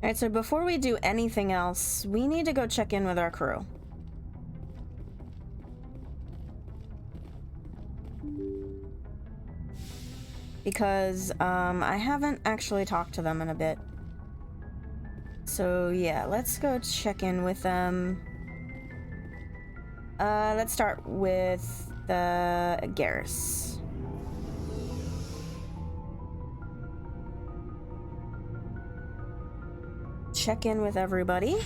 Alright, so before we do anything else, we need to go check in with our crew. Because, I haven't actually talked to them in a bit. So, yeah, let's go check in with them. Let's start with the Garrus. Check in with everybody.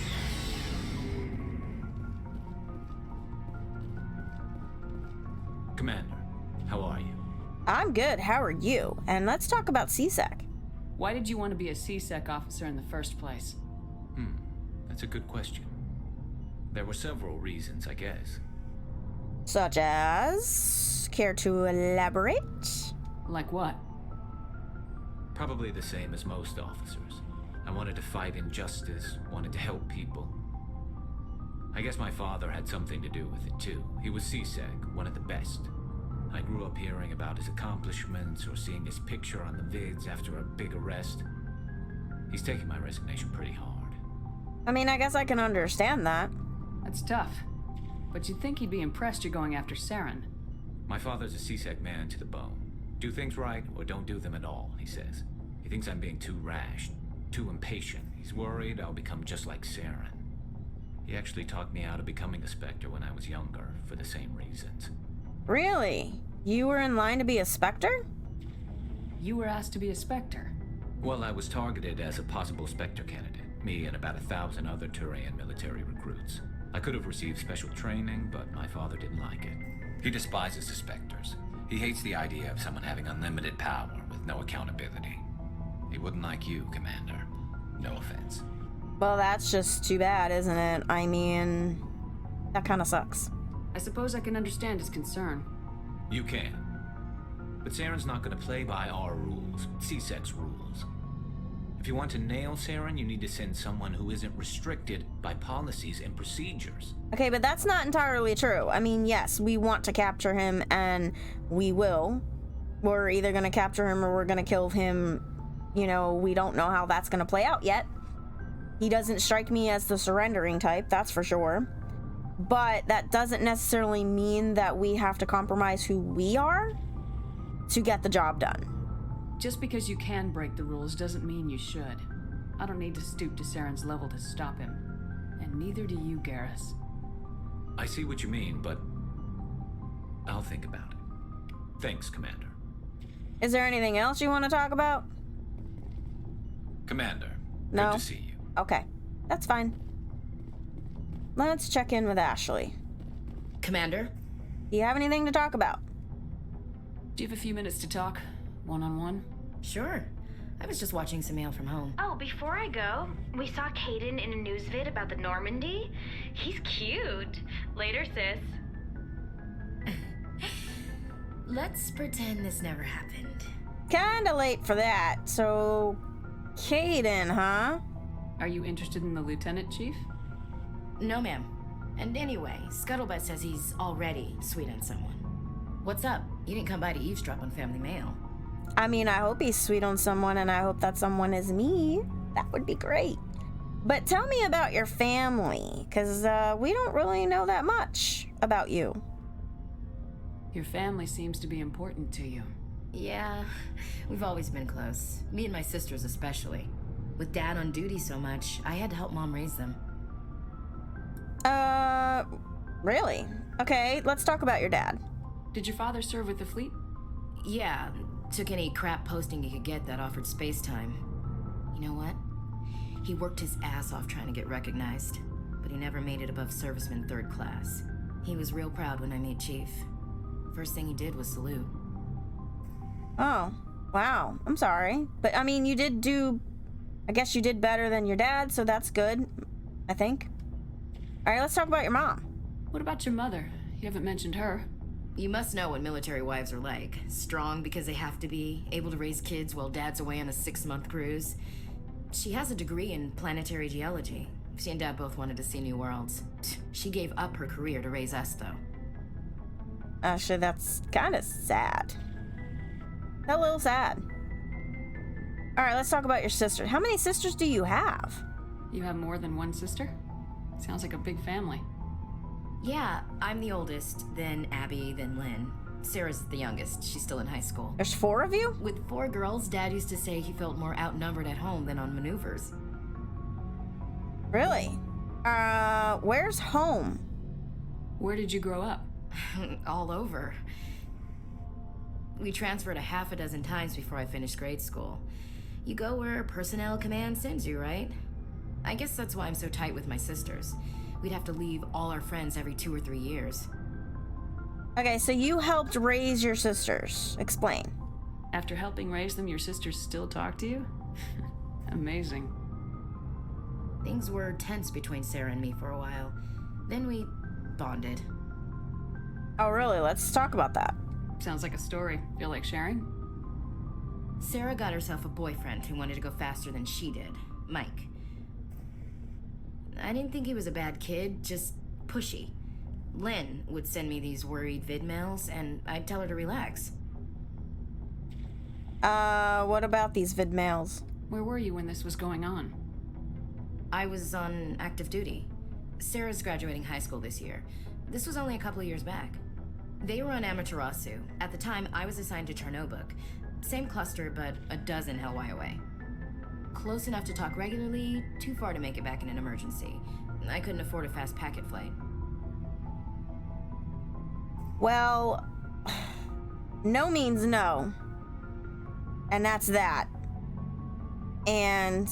Commander, how are you? I'm good, how are you? And let's talk about CSEC. Why did you want to be a CSEC officer in the first place? That's a good question. There were several reasons, I guess. Such as? Care to elaborate? Like what? Probably the same as most officers. I wanted to fight injustice, wanted to help people. I guess my father had something to do with it too. He was CSEC, one of the best. I grew up hearing about his accomplishments or seeing his picture on the vids after a big arrest. He's taking my resignation pretty hard. I mean, I guess I can understand that. That's tough. But you'd think he'd be impressed you're going after Saren. My father's a CSEC man to the bone. Do things right or don't do them at all, he says. He thinks I'm being too rash, too impatient. He's worried I'll become just like Saren. He actually talked me out of becoming a Spectre when I was younger, for the same reasons. Really? You were in line to be a Spectre? You were asked to be a Spectre. Well, I was targeted as a possible Spectre candidate. Me and about 1,000 other Turian military recruits. I could have received special training, but my father didn't like it. He despises the Spectres. He hates the idea of someone having unlimited power with no accountability. He wouldn't like you, Commander. No offense. Well, that's just too bad, isn't it? I mean, that kind of sucks. I suppose I can understand his concern. You can. But Saren's not going to play by our rules, CSEC's rules. If you want to nail Saren, you need to send someone who isn't restricted by policies and procedures. Okay, but that's not entirely true. I mean, yes, we want to capture him, and we will. We're either going to capture him or we're going to kill him. You know, we don't know how that's going to play out yet. He doesn't strike me as the surrendering type, that's for sure. But that doesn't necessarily mean that we have to compromise who we are to get the job done. Just because you can break the rules doesn't mean you should. I don't need to stoop to Saren's level to stop him. And neither do you, Garrus. I see what you mean, but I'll think about it. Thanks, Commander. Is there anything else you want to talk about? Commander, No. good to see you. Okay, that's fine. Let's check in with Ashley. Commander? Do you have anything to talk about? Do you have a few minutes to talk? One-on-one? Sure. I was just watching some mail from home. Oh, before I go, we saw Caden in a news vid about the Normandy. He's cute. Later, sis. Let's pretend this never happened. Kinda late for that, so... Caden, huh? Are you interested in the Lieutenant, Chief? No, ma'am. And anyway, Scuttlebutt says he's already sweet on someone. What's up? You didn't come by to eavesdrop on family mail. I mean, I hope he's sweet on someone, and I hope that someone is me. That would be great. But tell me about your family, because we don't really know that much about you. Your family seems to be important to you. Yeah, we've always been close. Me and my sisters especially. With Dad on duty so much, I had to help Mom raise them. Really? Okay, let's talk about your dad. Did your father serve with the fleet? Yeah, took any crap posting he could get that offered space time. You know what? He worked his ass off trying to get recognized, but he never made it above serviceman 3rd class. He was real proud when I made Chief. First thing he did was salute. Oh, wow. I'm sorry. But, I mean, I guess you did better than your dad, so that's good, I think. All right, let's talk about your mom. What about your mother? You haven't mentioned her. You must know what military wives are like. Strong because they have to be, able to raise kids while Dad's away on a 6-month cruise. She has a degree in planetary geology. She and Dad both wanted to see new worlds. She gave up her career to raise us, though. Actually, that's kind of sad. A little sad. All right, let's talk about your sister. How many sisters do you have? You have more than one sister? Sounds like a big family. Yeah, I'm the oldest, then Abby, then Lynn. Sarah's the youngest. She's still in high school. There's 4 of you? With 4 girls, Dad used to say he felt more outnumbered at home than on maneuvers. Really? Where's home? Where did you grow up? All over. We transferred a half a dozen times before I finished grade school. You go where personnel command sends you, right? I guess that's why I'm so tight with my sisters. We'd have to leave all our friends every 2 or 3 years. Okay, so you helped raise your sisters. Explain. After helping raise them, your sisters still talk to you? Amazing. Things were tense between Sarah and me for a while. Then we bonded. Oh, really? Let's talk about that. Sounds like a story. Feel like sharing? Sarah got herself a boyfriend who wanted to go faster than she did, Mike. I didn't think he was a bad kid, just pushy. Lynn would send me these worried vid mails, and I'd tell her to relax. What about these vid mails? Where were you when this was going on? I was on active duty. Sarah's graduating high school this year. This was only a couple of years back. They were on Amaterasu. At the time, I was assigned to Chernobog. Same cluster, but a dozen Hellwire away. Close enough to talk regularly, too far to make it back in an emergency. I couldn't afford a fast packet flight. Well, no means no. And that's that. And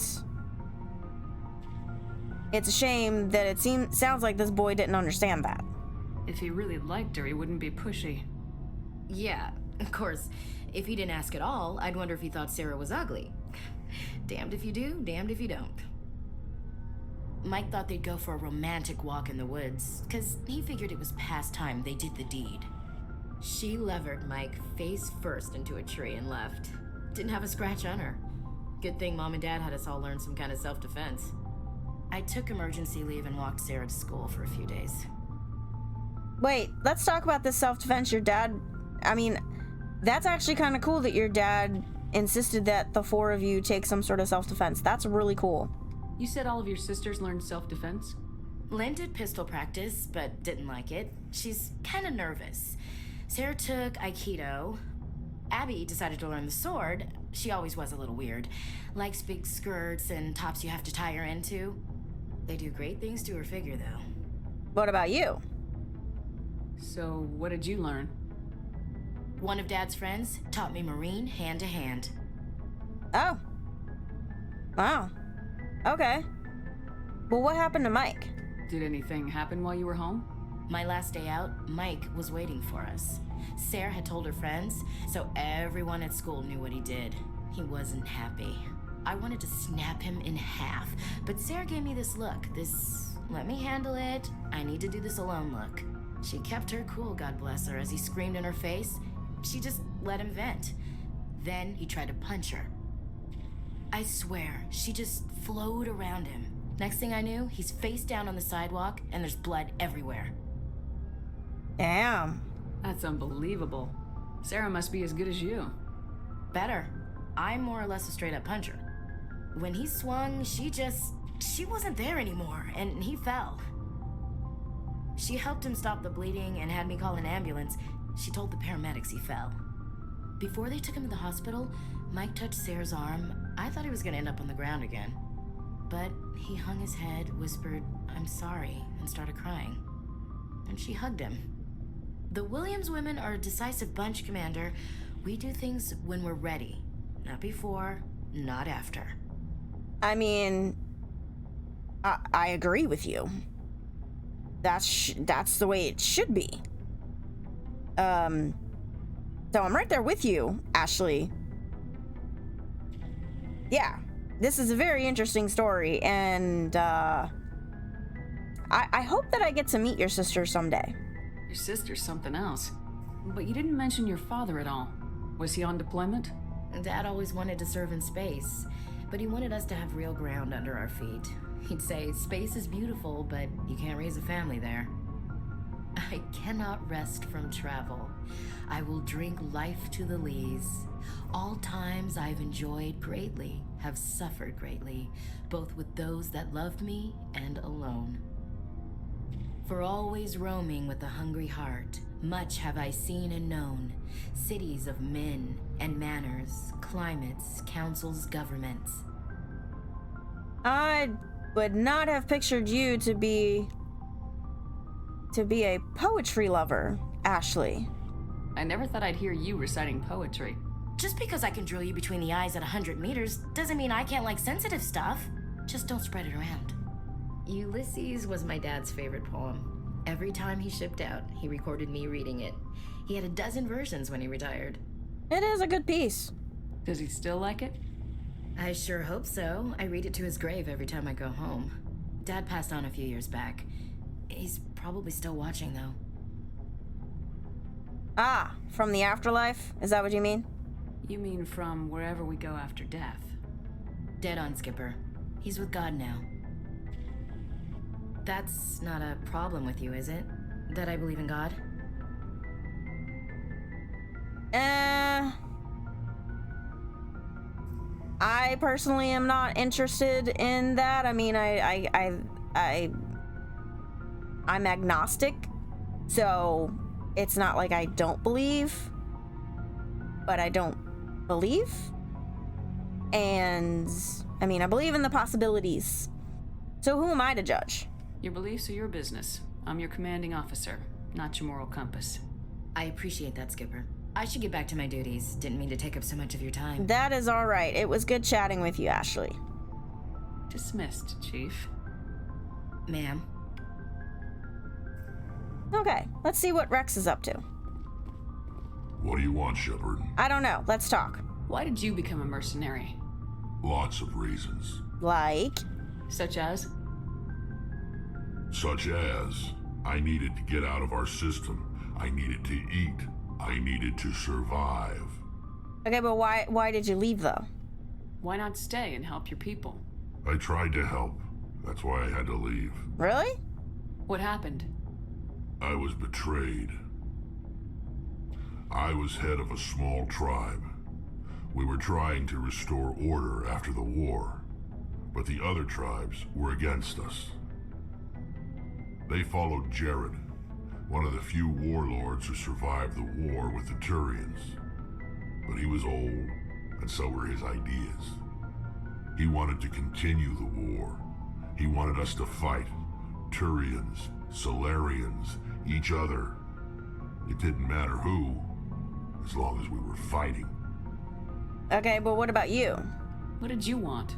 it's a shame that it sounds like this boy didn't understand that. If he really liked her, he wouldn't be pushy. Yeah, of course. If he didn't ask at all, I'd wonder if he thought Sarah was ugly. Damned if you do, damned if you don't. Mike thought they'd go for a romantic walk in the woods, because he figured it was past time they did the deed. She levered Mike face first into a tree and left. Didn't have a scratch on her. Good thing Mom and Dad had us all learn some kind of self-defense. I took emergency leave and walked Sarah to school for a few days. Wait, let's talk about this self-defense. Your dad, I mean, that's actually kind of cool that your dad insisted that the 4 of you take some sort of self-defense. That's really cool. You said all of your sisters learned self-defense? Lynn did pistol practice, but didn't like it. She's kind of nervous. Sarah took Aikido. Abby decided to learn the sword. She always was a little weird. Likes big skirts and tops you have to tie her into. They do great things to her figure, though. What about you? So, what did you learn? One of Dad's friends taught me Marine hand to hand. Oh. Wow. Okay. Well, what happened to Mike? Did anything happen while you were home? My last day out, Mike was waiting for us. Sarah had told her friends, so everyone at school knew what he did. He wasn't happy. I wanted to snap him in half, but Sarah gave me this look, this let me handle it, I need to do this alone look. She kept her cool, God bless her, as he screamed in her face. She just let him vent. Then he tried to punch her. I swear, she just flowed around him. Next thing I knew, he's face down on the sidewalk and there's blood everywhere. Damn. That's unbelievable. Sarah must be as good as you. Better. I'm more or less a straight-up puncher. When he swung, she wasn't there anymore, and he fell. She helped him stop the bleeding and had me call an ambulance. She told the paramedics he fell. Before they took him to the hospital, Mike touched Sarah's arm. I thought he was gonna end up on the ground again. But he hung his head, whispered, "I'm sorry," and started crying. And she hugged him. The Williams women are a decisive bunch, Commander. We do things when we're ready. Not before, not after. I mean, I agree with you. That's the way it should be. So I'm right there with you, Ashley. Yeah, this is a very interesting story, and I hope that I get to meet your sister someday. Your sister's something else. But you didn't mention your father at all. Was he on deployment? Dad always wanted to serve in space, but he wanted us to have real ground under our feet. He'd say, space is beautiful, but you can't raise a family there. I cannot rest from travel. I will drink life to the lees. All times I've enjoyed greatly, have suffered greatly, both with those that loved me and alone. For always roaming with a hungry heart, much have I seen and known, cities of men and manners, climates, councils, governments. I would not have pictured you to be a poetry lover, Ashley. I never thought I'd hear you reciting poetry. Just because I can drill you between the eyes at 100 meters doesn't mean I can't like sensitive stuff. Just don't spread it around. Ulysses was my dad's favorite poem. Every time he shipped out, he recorded me reading it. He had a dozen versions when he retired. It is a good piece. Does he still like it? I sure hope so. I read it to his grave every time I go home. Dad passed on a few years back. He's probably still watching, though. Ah, from the afterlife? Is that what you mean? You mean from wherever we go after death? Dead on, Skipper. He's with God now. That's not a problem with you, is it? That I believe in God? I personally am not interested in that. I mean, I'm agnostic, so it's not like I don't believe, but I don't believe. And I mean, I believe in the possibilities. So who am I to judge? Your beliefs are your business. I'm your commanding officer, not your moral compass. I appreciate that, Skipper. I should get back to my duties. Didn't mean to take up so much of your time. That is all right. It was good chatting with you, Ashley. Dismissed, Chief. Ma'am. Okay, let's see what Rex is up to. What do you want, Shepard? I don't know. Let's talk. Why did you become a mercenary? Lots of reasons. Like? Such as? Such as, I needed to get out of our system. I needed to eat. I needed to survive. Okay, but why did you leave, though? Why not stay and help your people? I tried to help. That's why I had to leave. Really? What happened? I was betrayed. I was head of a small tribe. We were trying to restore order after the war, but the other tribes were against us. They followed Jared, one of the few warlords who survived the war with the Turians. But he was old, and so were his ideas. He wanted to continue the war. He wanted us to fight. Turians, Solarians, each other. It didn't matter who, as long as we were fighting. Okay, but what about you? What did you want?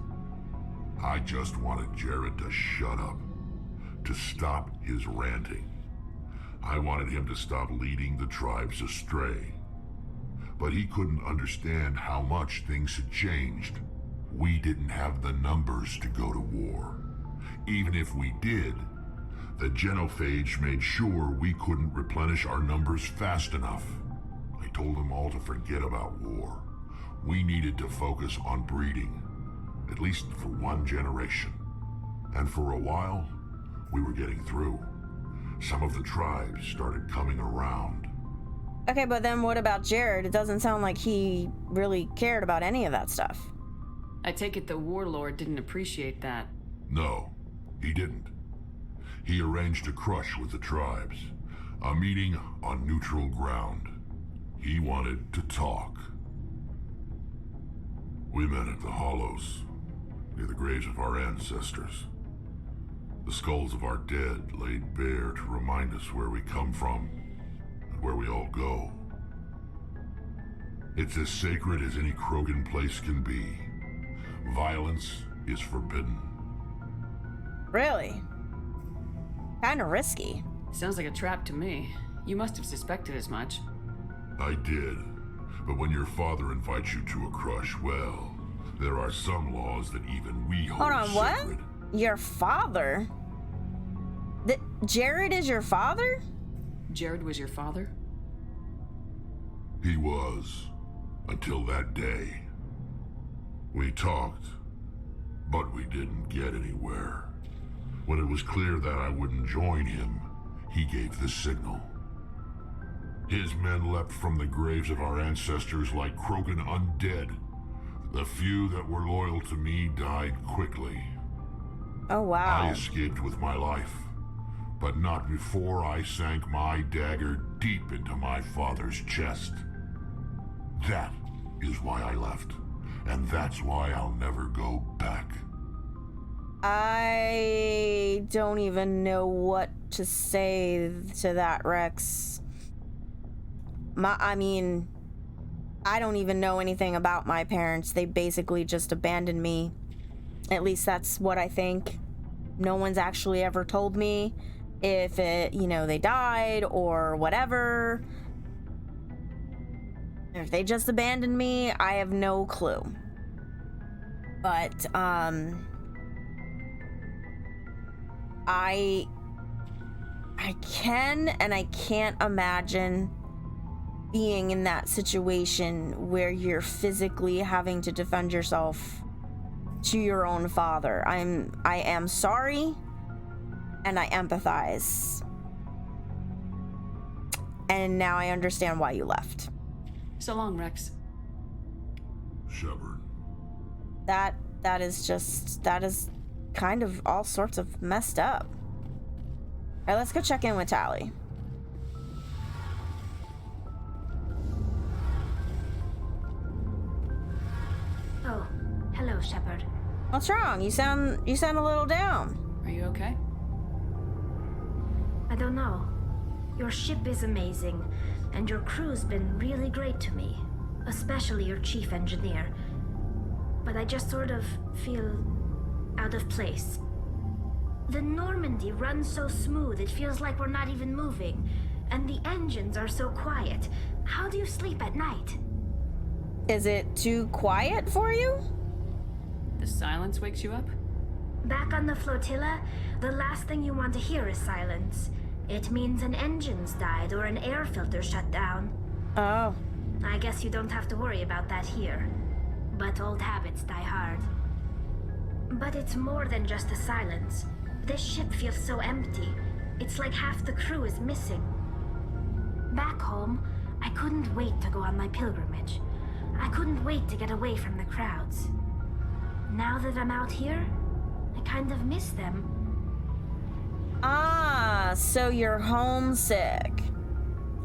I just wanted Jared to shut up, to stop his ranting. I wanted him to stop leading the tribes astray. But he couldn't understand how much things had changed. We didn't have the numbers to go to war. Even if we did, the genophage made sure we couldn't replenish our numbers fast enough. I told them all to forget about war. We needed to focus on breeding, at least for one generation. And for a while, we were getting through. Some of the tribes started coming around. Okay, but then what about Jared? It doesn't sound like he really cared about any of that stuff. I take it the warlord didn't appreciate that. No, he didn't. He arranged a crush with the tribes, a meeting on neutral ground. He wanted to talk. We met at the Hollows, near the graves of our ancestors. The skulls of our dead laid bare to remind us where we come from and where we all go. It's as sacred as any Krogan place can be. Violence is forbidden. Really? Kinda risky. Sounds like a trap to me. You must have suspected as much. I did. But when your father invites you to a crush, well, there are some laws that even we hold Hold on, what? sacred. Your father? Jared is your father? Jared was your father? He was, until that day. We talked, but we didn't get anywhere. When it was clear that I wouldn't join him, he gave the signal. His men leapt from the graves of our ancestors like croaking undead. The few that were loyal to me died quickly. Oh, wow. I escaped with my life, but not before I sank my dagger deep into my father's chest. That is why I left, and that's why I'll never go back. I don't even know what to say to that, Rex. I mean, I don't even know anything about my parents. They basically just abandoned me. At least that's what I think. No one's actually ever told me if they died or whatever. If they just abandoned me, I have no clue. But, I can and I can't imagine being in that situation where you're physically having to defend yourself to your own father. I am sorry, and I empathize. And now I understand why you left. So long, Rex. Shepard. That is kind of all sorts of messed up. Alright, let's go check in with Tally. Oh, hello, Shepard. What's wrong? You sound a little down. Are you okay? I don't know. Your ship is amazing, and your crew's been really great to me, especially your chief engineer. But I just sort of feel out of place. The Normandy runs so smooth, it feels like we're not even moving, and the engines are so quiet. How do you sleep at night? Is it too quiet for you? The silence wakes you up? Back on the flotilla, the last thing you want to hear is silence. It means an engine's died or an air filter shut down. Oh. I guess you don't have to worry about that here. But old habits die hard. But it's more than just the silence. This ship feels so empty. It's like half the crew is missing. Back home, I couldn't wait to go on my pilgrimage. I couldn't wait to get away from the crowds. Now that I'm out here, I kind of miss them. Ah, so you're homesick.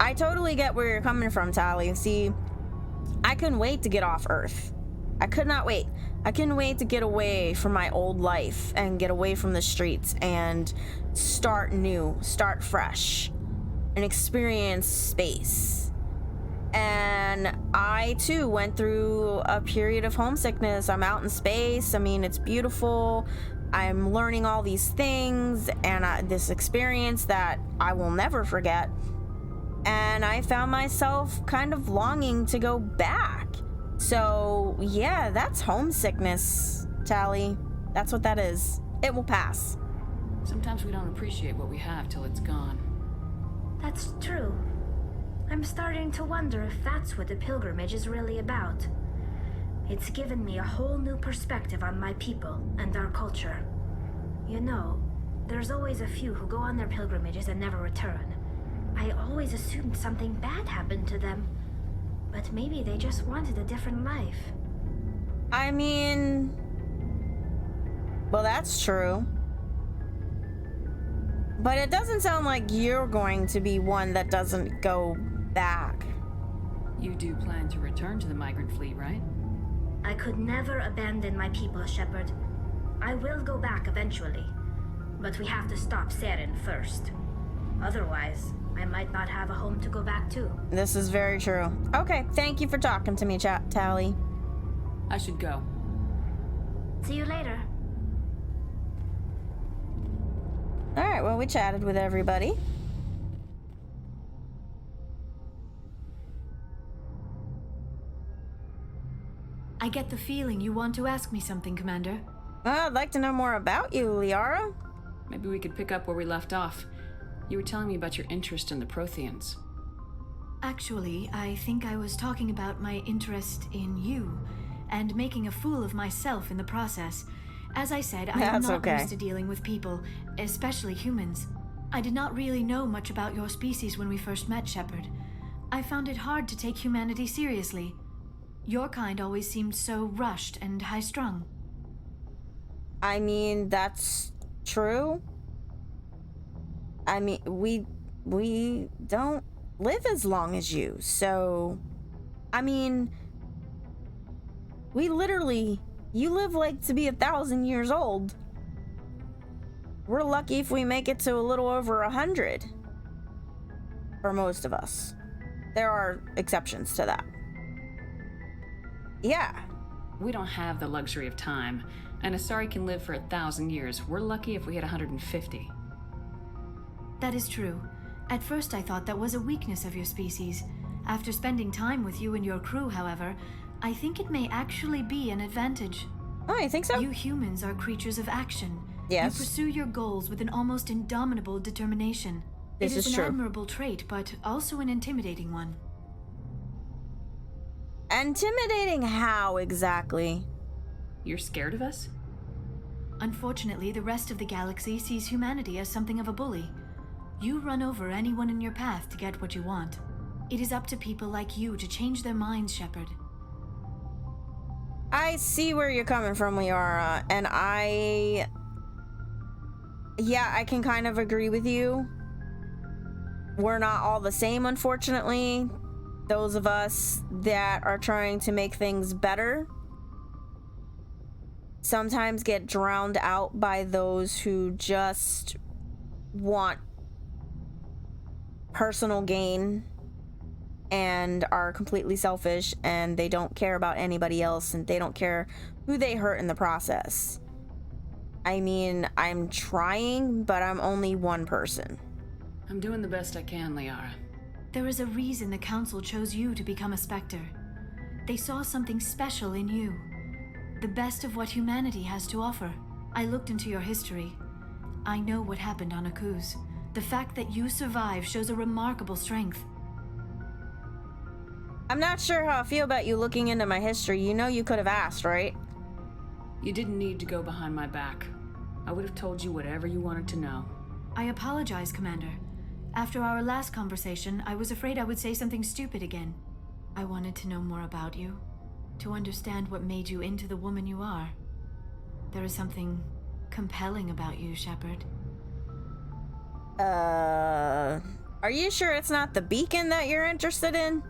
I totally get where you're coming from, Tally. See, I couldn't wait to get off Earth. I could not wait. I couldn't wait to get away from my old life and get away from the streets and start new, start fresh, and experience space. And I too went through a period of homesickness. I'm out in space. I mean, it's beautiful. I'm learning all these things and this experience that I will never forget. And I found myself kind of longing to go back. So yeah, that's homesickness, Tally. That's what that is. It will pass. Sometimes we don't appreciate what we have till it's gone. That's true. I'm starting to wonder if that's what the pilgrimage is really about. It's given me a whole new perspective on my people and our culture. You know, there's always a few who go on their pilgrimages and never return. I always assumed something bad happened to them. But maybe they just wanted a different life. I mean, well, that's true. But it doesn't sound like you're going to be one that doesn't go back. You do plan to return to the migrant fleet, right? I could never abandon my people, Shepard. I will go back eventually. But we have to stop Saren first. Otherwise, I might not have a home to go back to. This is very true. Okay, thank you for talking to me, Tally. I should go. See you later. Alright, well, we chatted with everybody. I get the feeling you want to ask me something, Commander. Well, I'd like to know more about you, Liara. Maybe we could pick up where we left off. You were telling me about your interest in the Protheans. Actually, I think I was talking about my interest in you, and making a fool of myself in the process. As I said, I am That's not okay. used to dealing with people, especially humans. I did not really know much about your species when we first met, Shepard. I found it hard to take humanity seriously. Your kind always seemed so rushed and high-strung. I mean, that's true. I mean, we don't live as long as you, so... I mean... You live like to be 1,000 years old. We're lucky if we make it to a little over 100. For most of us. There are exceptions to that. Yeah. We don't have the luxury of time, and Asari can live for 1,000 years. We're lucky if we hit 150. That is true. At first I thought that was a weakness of your species. After spending time with you and your crew, however, I think it may actually be an advantage. Oh, you think so? You humans are creatures of action. Yes. You pursue your goals with an almost indomitable determination. This It is is an true. admirable trait, but also an intimidating one. Intimidating how exactly? You're scared of us? Unfortunately, the rest of the galaxy sees humanity as something of a bully. You run over anyone in your path to get what you want. It is up to people like you to change their minds, Shepard. I see where you're coming from, Liara, and yeah, I can kind of agree with you. We're not all the same, unfortunately. Those of us that are trying to make things better sometimes get drowned out by those who just want personal gain and are completely selfish, and they don't care about anybody else, and they don't care who they hurt in the process. I mean, I'm trying, but I'm only one person. I'm doing the best I can, Liara. There is a reason the Council chose you to become a Spectre. They saw something special in you. The best of what humanity has to offer. I looked into your history. I know what happened on Akuz. The fact that you survived shows a remarkable strength. I'm not sure how I feel about you looking into my history. You know you could have asked, right? You didn't need to go behind my back. I would have told you whatever you wanted to know. I apologize, Commander. After our last conversation, I was afraid I would say something stupid again. I wanted to know more about you, to understand what made you into the woman you are. There is something compelling about you, Shepard. Are you sure it's not the beacon that you're interested in?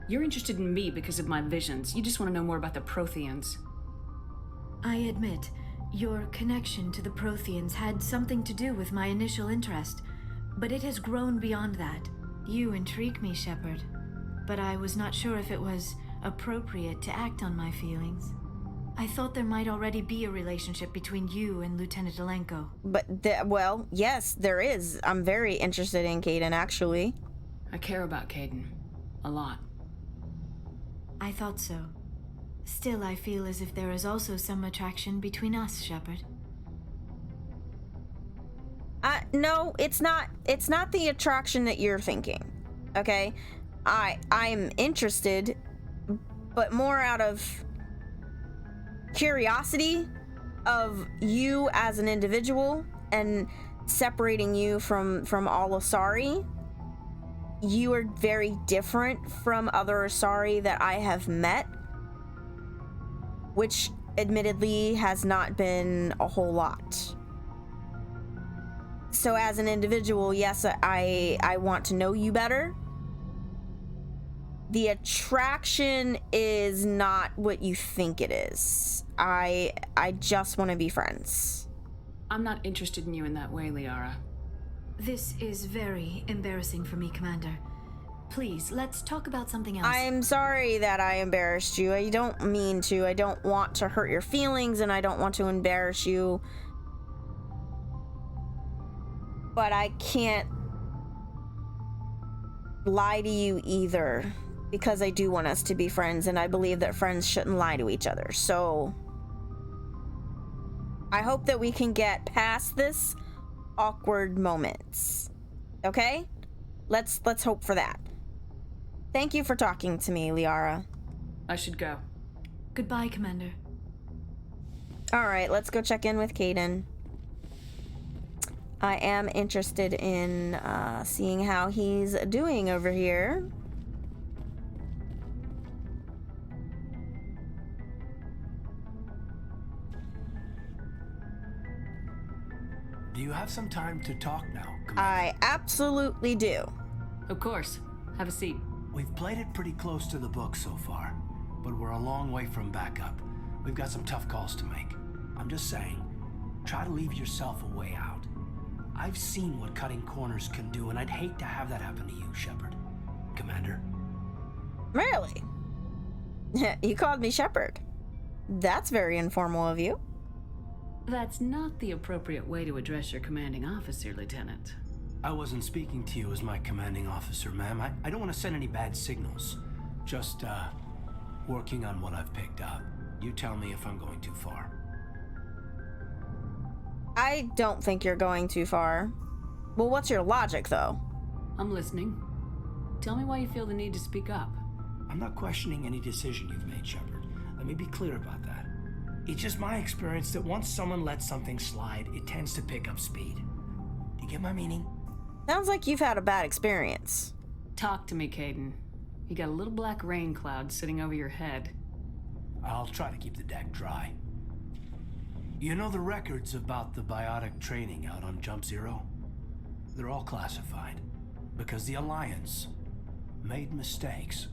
You're interested in me because of my visions. You just want to know more about the Protheans. I admit, your connection to the Protheans had something to do with my initial interest, but it has grown beyond that. You intrigue me, Shepard, but I was not sure if it was appropriate to act on my feelings. I thought there might already be a relationship between you and Lieutenant Alenko. But, well, yes, there is. I'm very interested in Kaidan, actually. I care about Kaidan. A lot. I thought so. Still, I feel as if there is also some attraction between us, Shepard. No, it's not. It's not the attraction that you're thinking. Okay? I'm interested, but more out of curiosity of you as an individual and separating you from all Asari. You are very different from other Asari that I have met, which admittedly has not been a whole lot. So as an individual, yes, I want to know you better. The attraction is not what you think it is. I just want to be friends. I'm not interested in you in that way, Liara. This is very embarrassing for me, Commander. Please, let's talk about something else. I'm sorry that I embarrassed you. I don't mean to. I don't want to hurt your feelings, and I don't want to embarrass you. But I can't lie to you either, because I do want us to be friends, and I believe that friends shouldn't lie to each other. So I hope that we can get past this awkward moments. Okay? Let's hope for that. Thank you for talking to me, Liara. I should go. Goodbye, Commander. All right, let's go check in with Kaidan. I am interested in seeing how he's doing over here. Do you have some time to talk now, Commander? I absolutely do. Of course. Have a seat. We've played it pretty close to the book so far, but we're a long way from backup. We've got some tough calls to make. I'm just saying, try to leave yourself a way out. I've seen what cutting corners can do, and I'd hate to have that happen to you, Shepard. Commander. Really? You called me Shepard. That's very informal of you. That's not the appropriate way to address your commanding officer, Lieutenant. I wasn't speaking to you as my commanding officer, ma'am. I don't want to send any bad signals. Just, working on what I've picked up. You tell me if I'm going too far. I don't think you're going too far. Well, what's your logic, though? I'm listening. Tell me why you feel the need to speak up. I'm not questioning any decision you've made, Shepard. Let me be clear about that. It's just my experience that once someone lets something slide, it tends to pick up speed. Do you get my meaning? Sounds like you've had a bad experience. Talk to me, Caden. You got a little black rain cloud sitting over your head. I'll try to keep the deck dry. You know the records about the biotic training out on Jump Zero? They're all classified because the Alliance made mistakes.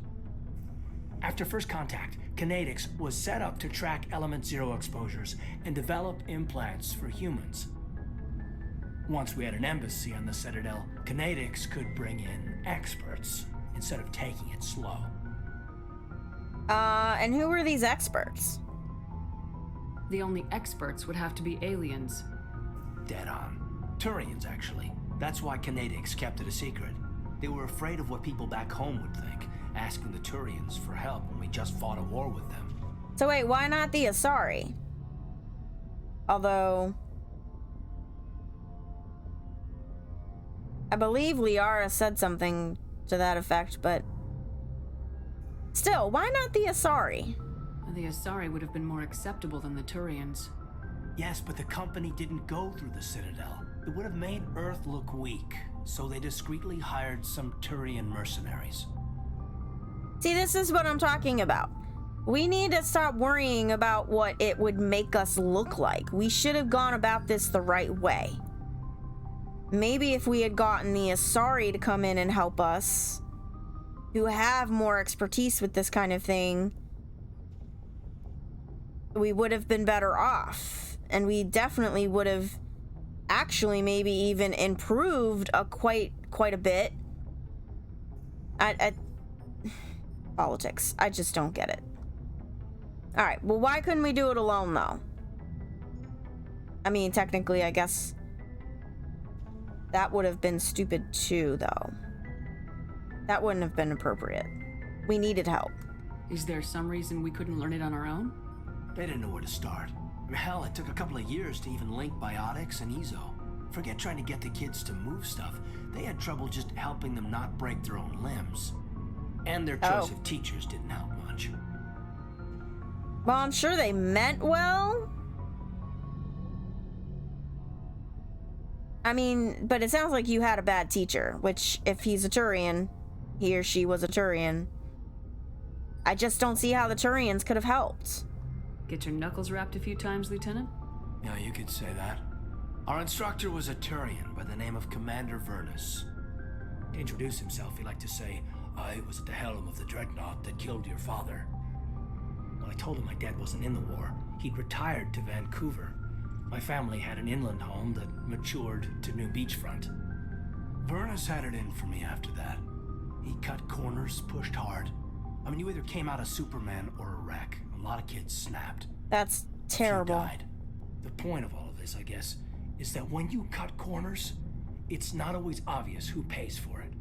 After first contact, Kinetics was set up to track Element Zero exposures and develop implants for humans. Once we had an embassy on the Citadel, Kinetics could bring in experts instead of taking it slow. And who were these experts? The only experts would have to be aliens. Dead on. Turians, actually. That's why Kinetics kept it a secret. They were afraid of what people back home would think, asking the Turians for help when we just fought a war with them. So wait, why not the Asari? Although I believe Liara said something to that effect, but still, why not the Asari? The Asari would have been more acceptable than the Turians. Yes, but the company didn't go through the Citadel. It would have made Earth look weak, so they discreetly hired some Turian mercenaries. See, this is what I'm talking about. We need to stop worrying about what it would make us look like. We should have gone about this the right way. Maybe if we had gotten the Asari to come in and help us, who have more expertise with this kind of thing, we would have been better off. And we definitely would have actually maybe even improved quite a bit. Politics. I just don't get it. Alright, well, why couldn't we do it alone, though? I mean, technically, I guess that would have been stupid, too, though. That wouldn't have been appropriate. We needed help. Is there some reason we couldn't learn it on our own? They didn't know where to start. Hell, it took a couple of years to even link biotics and Ezo. Forget trying to get the kids to move stuff. They had trouble just helping them not break their own limbs. And their choice of teachers didn't help much. Well, I'm sure they meant well. I mean, but it sounds like you had a bad teacher, which, if he's a Turian, he or she was a Turian, I just don't see how the Turians could have helped. Get your knuckles rapped a few times, Lieutenant? Yeah, you could say that. Our instructor was a Turian by the name of Commander Vernus. To introduce himself, he liked to say, "I was at the helm of the dreadnought that killed your father." When I told him my dad wasn't in the war, he'd retired to Vancouver. My family had an inland home that matured to new beachfront. Vernus had it in for me after that. He cut corners, pushed hard. I mean, you either came out a Superman or a wreck. A lot of kids snapped. That's terrible. A few died. The point of all of this, I guess, is that when you cut corners, it's not always obvious who pays for it.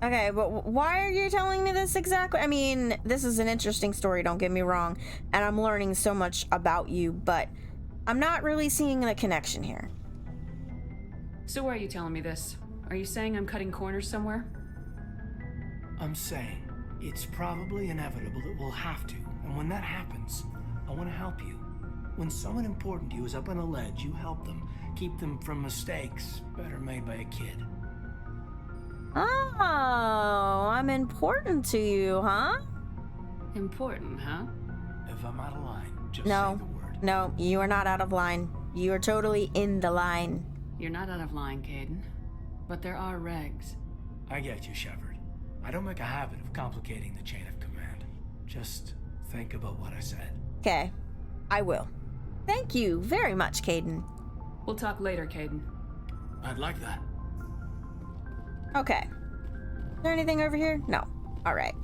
Okay, but why are you telling me this exactly? I mean, this is an interesting story, don't get me wrong, and I'm learning so much about you, but I'm not really seeing the connection here. So why are you telling me this? Are you saying I'm cutting corners somewhere? I'm saying it's probably inevitable that we'll have to, and when that happens, I want to help you. When someone important to you is up on a ledge, you help them. Keep them from mistakes better made by a kid. Oh, I'm important to you, huh? Important, huh? If I'm out of line, just say No, the word. no, you are not out of line. You are totally in the line. You're not out of line, Caden. But there are regs. I get you, Shepard. I don't make a habit of complicating the chain of command. Just think about what I said. Okay, I will. Thank you very much, Caden. We'll talk later, Caden. I'd like that. Okay. Is there anything over here? No. All right.